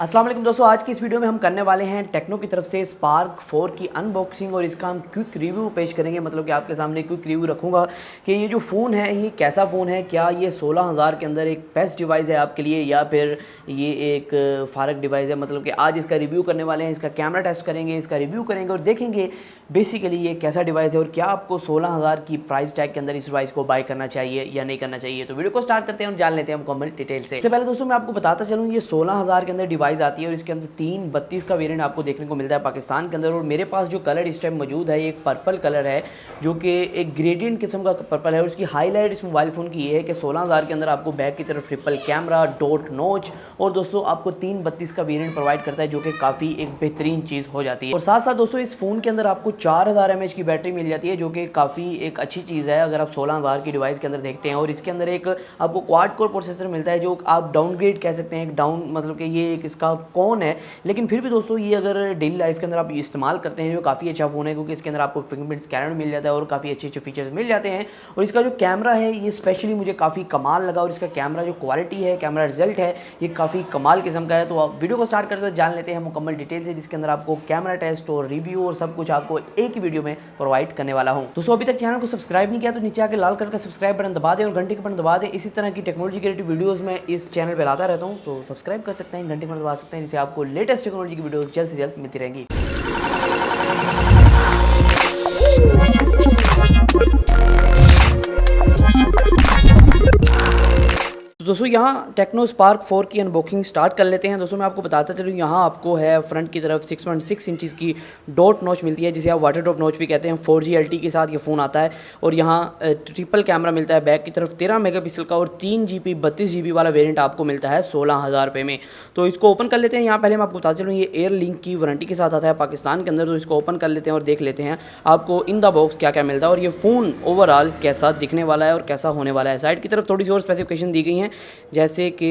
अस्सलाम वालेकुम दोस्तों, आज की इस वीडियो में हम करने वाले हैं टेक्नो की तरफ से स्पार्क 4 की अनबॉक्सिंग और इसका हम क्विक रिव्यू पेश करेंगे। मतलब कि आपके सामने क्विक रिव्यू रखूंगा कि ये जो फ़ोन है ये कैसा फ़ोन है, क्या ये 16,000 के अंदर एक बेस्ट डिवाइस है आपके लिए या फिर ये एक फ़ारक डिवाइस है। मतलब कि आज इसका रिव्यू करने वाले हैं, इसका कैमरा टेस्ट करेंगे, इसका रिव्यू करेंगे और देखेंगे बेसिकली ये कैसा डिवाइस है और क्या आपको 16,000 की प्राइस टैग के अंदर इस डिवाइस को बाय करना चाहिए या नहीं करना चाहिए। तो वीडियो को स्टार्ट करते हैं और जान लेते हैं हम मुकम्मल डिटेल से। सबसे पहले दोस्तों मैं आपको बताता चलूँ, ये 16,000 के अंदर डिवाइस आती है और इसके अंदर 332 का वेरिएंट आपको देखने को मिलता है पाकिस्तान के अंदर। और मेरे पास जो कलर इस टाइम मौजूद है, एक पर्पल कलर है जो कि एक ग्रेडियंट किस्म का पर्पल है। और इसकी हाईलाइट इस मोबाइल फ़ोन की ये है कि 16,000 के अंदर आपको बैक की तरफ ट्रिपल कैमरा, डॉट नॉच और दोस्तों आपको 332 का वेरिएंट प्रोवाइड करता है जो कि काफ़ी एक बेहतरीन चीज़ हो जाती है। और साथ साथ दोस्तों इस फ़ोन के अंदर आपको 4000 mAh की बैटरी मिल जाती है जो कि काफ़ी एक अच्छी चीज़ है अगर आप 16,000 की डिवाइस के अंदर देखते हैं। और इसके अंदर एक आपको क्वाड कोर प्रोसेसर मिलता है जो आप डाउनग्रेड कह सकते हैं, एक डाउन मतलब कि ये एक इसका कौन है, लेकिन फिर भी दोस्तों ये अगर डेली लाइफ के अंदर आप इस्तेमाल करते हैं जो काफ़ी अच्छा फ़ोन है क्योंकि इसके अंदर आपको फिंगरप्रिंट स्कैनर मिल जाता है और काफ़ी अच्छे अच्छे फीचर्स मिल जाते हैं। और इसका जो कैमरा है ये स्पेशली मुझे काफ़ी कमाल लगा और इसका कैमरा जो क्वालिटी है, कैमरा रिजल्ट है, ये काफ़ी कमाल किस्म का है। तो आप वीडियो को स्टार्ट करते हैं जान लेते हैं मुकम्मल डिटेल से, जिसके अंदर आपको कैमरा टेस्ट और रिव्यू और सब कुछ आपको एक ही वीडियो में प्रोवाइड करने वाला हूँ। दोस्तों अभी तक चैनल को सब्सक्राइब नहीं किया तो नीचे आके लाल कलर का सब्सक्राइब बटन दबा दें और घंटे का बटन दबा दें। इसी तरह की टेक्नोलॉजी के रिलेटेड वीडियोस में इस चैनल पर लाता रहता हूँ, तो सब्सक्राइब कर सकते हैं, घंटे का बटन दबा सकते हैं, जिससे आपको लेटेस्ट टेक्नोलॉजी की वीडियो जल्द से जल्द मिलती रहेंगी। तो दोस्तों यहाँ टेक्नो स्पार्क 4 की अनबॉक्सिंग स्टार्ट कर लेते हैं। दोस्तों मैं आपको बताता चलूँ, यहाँ आपको है फ्रंट की तरफ 6.6 इंचज़ की डॉट नॉच मिलती है जिसे आप वाटर ड्रॉप नॉच भी कहते हैं। 4G LTE के साथ ये फ़ोन आता है और यहाँ ट्रिपल कैमरा मिलता है बैक की तरफ 13 मेगापिक्सल का और 3GB 32GB वाला वेरिएंट आपको मिलता है 16,000 रुपये में। तो इसको ओपन कर लेते हैं। यहाँ पहले मैं आपको बताता चलूँ, ये एयर लिंक की वारंटी के साथ आता है पाकिस्तान के अंदर। तो इसको ओपन कर लेते हैं और देख लेते हैं आपको इन द बॉक्स क्या क्या मिलता है और ये फ़ोन ओवरऑल कैसा दिखने वाला है और कैसा होने वाला है। साइड की तरफ थोड़ी सी और स्पेसिफिकेशन दी गई हैं, जैसे कि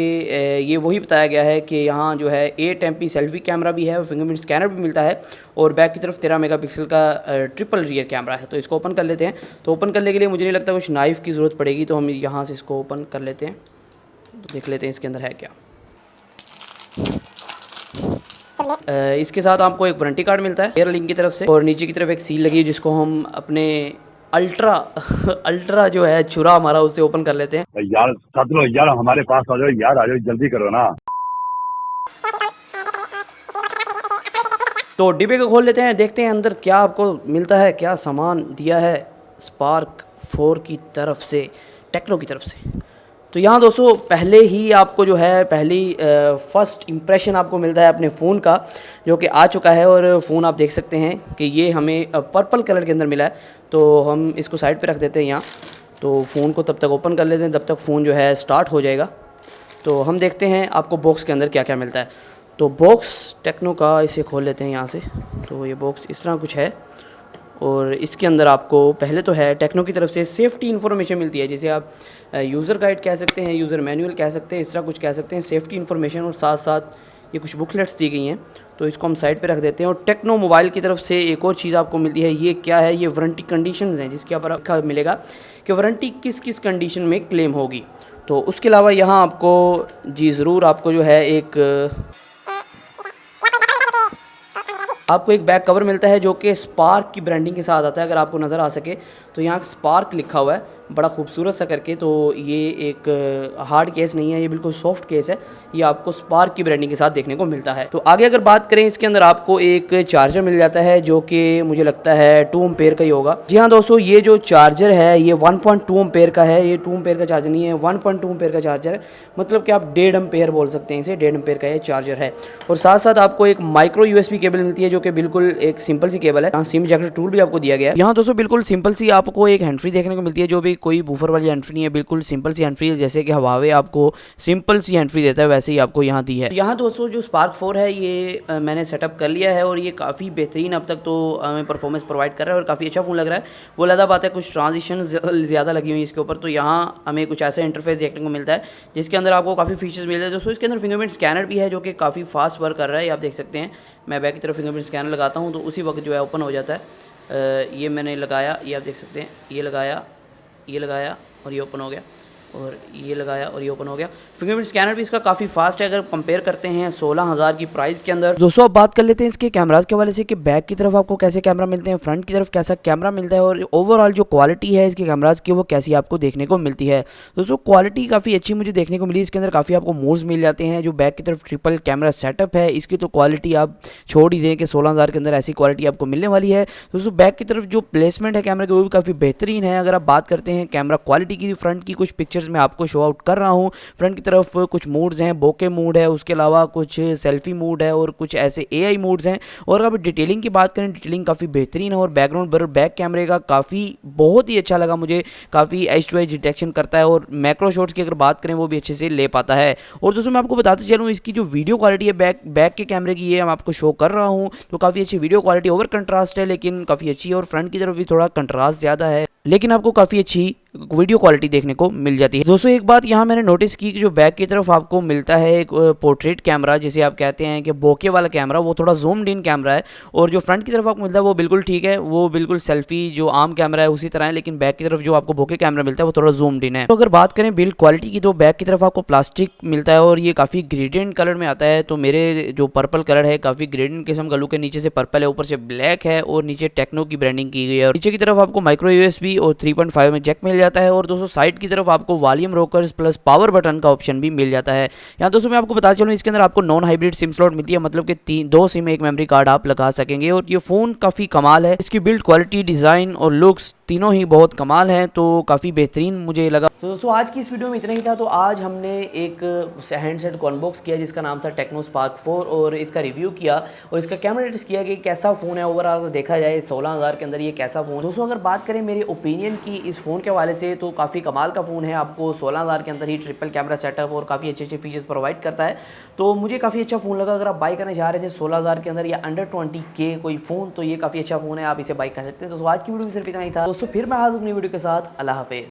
ये वही बताया गया है कि यहाँ जो है 8 MP सेल्फी कैमरा भी है और फिंगरप्रिंट स्कैनर भी मिलता है और बैक की तरफ 13 मेगापिक्सल का ट्रिपल रियर कैमरा है। तो इसको ओपन कर लेते हैं। तो ओपन करने के लिए मुझे नहीं लगता कुछ नाइफ़ की ज़रूरत पड़ेगी, तो हम यहाँ से इसको ओपन कर लेते हैं। तो देख लेते हैं इसके अंदर है क्या। इसके साथ आपको एक वारंटी कार्ड मिलता है एयर लिंक की तरफ से और नीचे की तरफ एक सील लगी है जिसको हम अपने अल्ट्रा जो है छुरा हमारा उससे ओपन कर लेते हैं। यार साथियों, यार हमारे पास आ जाओ यार, आ जाओ जल्दी करो ना। तो डिब्बे को खोल लेते हैं, देखते हैं अंदर क्या आपको मिलता है, क्या सामान दिया है स्पार्क 4 की तरफ से, टेक्नो की तरफ से। तो यहाँ दोस्तों पहले ही आपको जो है पहली फ़र्स्ट इम्प्रेशन आपको मिलता है अपने फ़ोन का जो कि आ चुका है और फ़ोन आप देख सकते हैं कि ये हमें पर्पल कलर के अंदर मिला है। तो हम इसको साइड पे रख देते हैं यहाँ। तो फ़ोन को तब तक ओपन कर लेते हैं, तब तक फ़ोन जो है स्टार्ट हो जाएगा। तो हम देखते हैं आपको बॉक्स के अंदर क्या क्या मिलता है। तो बॉक्स टेक्नो का इसे खोल लेते हैं यहाँ से। तो ये बॉक्स इस तरह कुछ है और इसके अंदर आपको पहले तो है टेक्नो की तरफ से सेफ़्टी इन्फॉर्मेशन मिलती है, जिसे आप यूज़र गाइड कह सकते हैं, यूज़र मैनुअल कह सकते हैं, इस तरह कुछ कह सकते हैं, सेफ़्टी इन्फॉर्मेशन। और साथ साथ ये कुछ बुकलेट्स दी गई हैं, तो इसको हम साइड पे रख देते हैं। और टेक्नो मोबाइल की तरफ से एक और चीज़ आपको मिलती है, ये क्या है, ये वारंटी कंडीशंस हैं जिसके ऊपर लिखा मिलेगा कि वारंटी किस किस कंडीशन में क्लेम होगी। तो उसके अलावा यहाँ आपको जी ज़रूर आपको जो है आपको एक बैक कवर मिलता है जो कि स्पार्क की ब्रांडिंग के साथ आता है, अगर आपको नज़र आ सके तो यहाँ स्पार्क लिखा हुआ है बड़ा खूबसूरत सा करके। तो ये एक हार्ड केस नहीं है, ये बिल्कुल सॉफ्ट केस है, ये आपको स्पार्क की ब्रांडिंग के साथ देखने को मिलता है। तो आगे अगर बात करें, इसके अंदर आपको एक चार्जर मिल जाता है जो कि मुझे लगता है 2 एम्पेयर का ही होगा। जी हाँ दोस्तों, ये जो चार्जर है ये 1.2 एम्पेयर का है, ये 2 एम्पेयर का चार्जर नहीं है, 1.2 एम्पेयर का चार्जर है। मतलब कि आप 1.5 एम्पेयर बोल सकते हैं इसे, 1.5 एम्पेयर का ये चार्जर है। और साथ साथ आपको एक माइक्रो USB केबल मिलती है जो कि बिल्कुल एक सिंपल सी केबल है। यहाँ सिम जैकेट टूल भी आपको दिया गया है। यहाँ दोस्तों बिल्कुल सिंपल सी आपको एक हैंड फ्री देखने को मिलती है, जो भी कोई बूफर वाली हैंड फ्री नहीं है, बिल्कुल सिंपल सी हैंड फ्री है। जैसे कि हवावे आपको सिंपल सी हैंड फ्री देता है वैसे ही आपको यहाँ दी है। यहाँ दोस्तों जो स्पार्क 4 है ये मैंने सेटअप कर लिया है और ये काफ़ी बेहतरीन अब तक तो हमें परफॉर्मेंस प्रोवाइड कर रहा है और काफ़ी अच्छा फ़ोन लग रहा है। वो अलग बात है, कुछ ट्रांजिशन ज़्यादा लगी हुई है इसके ऊपर। तो यहाँ हमें कुछ ऐसा इंटरफेस देखने को मिलता है जिसके अंदर आपको काफ़ी फीचर्स मिल रहे हैं दोस्तों। इसके अंदर फिंगरप्रिंट स्कैनर भी है जो कि काफ़ी फास्ट वर्क कर रहा है, ये आप देख सकते हैं। मैं बैक की तरफ फिंगरप्रिंट स्कैनर लगाता हूँ तो उसी वक्त जो है ओपन हो जाता है। ये मैंने लगाया, ये आप देख सकते हैं, ये लगाया और ये ओपन हो गया। और ये लगाया और ये ओपन हो गया। फिंगरप्रिंट स्कैनर भी इसका काफ़ी फास्ट है अगर कंपेयर करते हैं 16,000 की प्राइस के अंदर। दोस्तों अब बात कर लेते हैं इसके कैमराज के हवाले से कि बैक की तरफ आपको कैसे कैमरा मिलते हैं, फ्रंट की तरफ कैसा कैमरा मिलता है और ओवरऑल जो क्वालिटी है इसके कैमराज की वो कैसी आपको देखने को मिलती है। दोस्तों क्वालिटी काफ़ी अच्छी मुझे देखने को मिली, इसके अंदर काफ़ी आपको मोड्स मिल जाते हैं। जो बैक की तरफ ट्रिपल कैमरा सेटअप है इसकी तो क्वालिटी आप छोड़ ही दें कि 16,000 के अंदर ऐसी क्वालिटी आपको मिलने वाली है। दोस्तों बैक की तरफ जो प्लेसमेंट है कैमरे की वो भी काफ़ी बेहतरीन है। अगर आप बात करते हैं कैमरा क्वालिटी की, फ्रंट की कुछ पिक्चर्स मैं आपको शो आउट कर रहा हूँ। फ्रंट की तरफ कुछ मोड्स हैं, बोके मोड है, उसके अलावा कुछ सेल्फी मोड है और कुछ ऐसे एआई मोड्स हैं। और अगर डिटेलिंग की बात करें, डिटेलिंग काफ़ी बेहतरीन है और बैकग्राउंड ब्लर बैक कैमरे का काफ़ी बहुत ही अच्छा लगा मुझे, काफ़ी एज टू एज डिटेक्शन करता है और मैक्रो शॉट्स की अगर बात करें वो भी अच्छे से ले पाता है। और दोस्तों मैं आपको बताते चलूँ इसकी जो वीडियो क्वालिटी है बैक के कैमरे की, ये मैं आपको शो कर रहा हूँ, तो काफ़ी अच्छी वीडियो क्वालिटी, ओवर कंट्रास्ट है लेकिन काफ़ी अच्छी है। और फ्रंट की तरफ भी थोड़ा कंट्रास्ट ज़्यादा है लेकिन आपको काफ़ी अच्छी वीडियो क्वालिटी देखने को मिल जाती है। दोस्तों एक बात यहाँ मैंने नोटिस की कि जो बैक की तरफ आपको मिलता है एक पोर्ट्रेट कैमरा, जिसे आप कहते हैं कि बोके वाला कैमरा, वो थोड़ा जूम्ड इन कैमरा है। और जो फ्रंट की तरफ आपको मिलता है वो बिल्कुल ठीक है, वो बिल्कुल सेल्फी जो आम कैमरा है उसी तरह है, लेकिन बैक की तरफ जो आपको बोके कैमरा मिलता है वो थोड़ा जूम्ड इन है। तो अगर बात करें बिल्ड क्वालिटी की, तो बैक की तरफ आपको प्लास्टिक मिलता है और ये काफ़ी ग्रेडियंट कलर में आता है। तो मेरे जो पर्पल कलर है काफ़ी ग्रेडियंट किस्म का लुक है, नीचे से पर्पल है, ऊपर से ब्लैक है और नीचे टेक्नो की ब्रांडिंग की गई है। और नीचे की तरफ आपको माइक्रो यूएसबी और 3.5 में जैक मिल जाता है। और दोस्तों साइड की तरफ आपको volume rockers plus power button का ऑप्शन भी मिल जाता है। यहाँ दोस्तों मैं आपको बता चलूँ इसके अंदर आपको नॉन हाइब्रिड सिम स्लॉट मिलती है, मतलब कि 2 सिम एक मेमोरी कार्ड आप लगा सकेंगे। और ये फ़ोन काफ़ी कमाल है, इसकी बिल्ड क्वालिटी, डिज़ाइन और लुक्स तीनों ही बहुत कमाल हैं, तो काफ़ी बेहतरीन मुझे लगा। तो दोस्तों आज की इस वीडियो में इतना ही था। तो आज हमने एक हैंडसेट को अनबॉक्स किया जिसका नाम था टेक्नो स्पार्क 4 और इसका रिव्यू किया और इसका कैमरा टेस्ट किया कि कैसा फ़ोन है। ओवरऑल देखा जाए 16,000 के अंदर ये कैसा फ़ोन। दोस्तों अगर बात करें मेरे ओपिनियन की इस फ़ोन के हवाले से, तो काफ़ी कमाल का फ़ोन है। आपको 16,000 के अंदर ही ट्रिपल कैमरा सेटअप और काफ़ी अच्छे अच्छे फीचर्स प्रोवाइड करता है, तो मुझे काफ़ी अच्छा फ़ोन लगा। अगर आप बाई करने जा रहे थे 16,000 के अंदर या अंडर 20K कोई फ़ोन, तो ये काफ़ी अच्छा फ़ोन है, आप इसे बाई कर सकते हैं। दोस्तों आज की वीडियो में सिर्फ इतना ही था। दोस्तों फिर मैं हाजिर अपनी वीडियो के साथ। अल्लाह हाफिज़।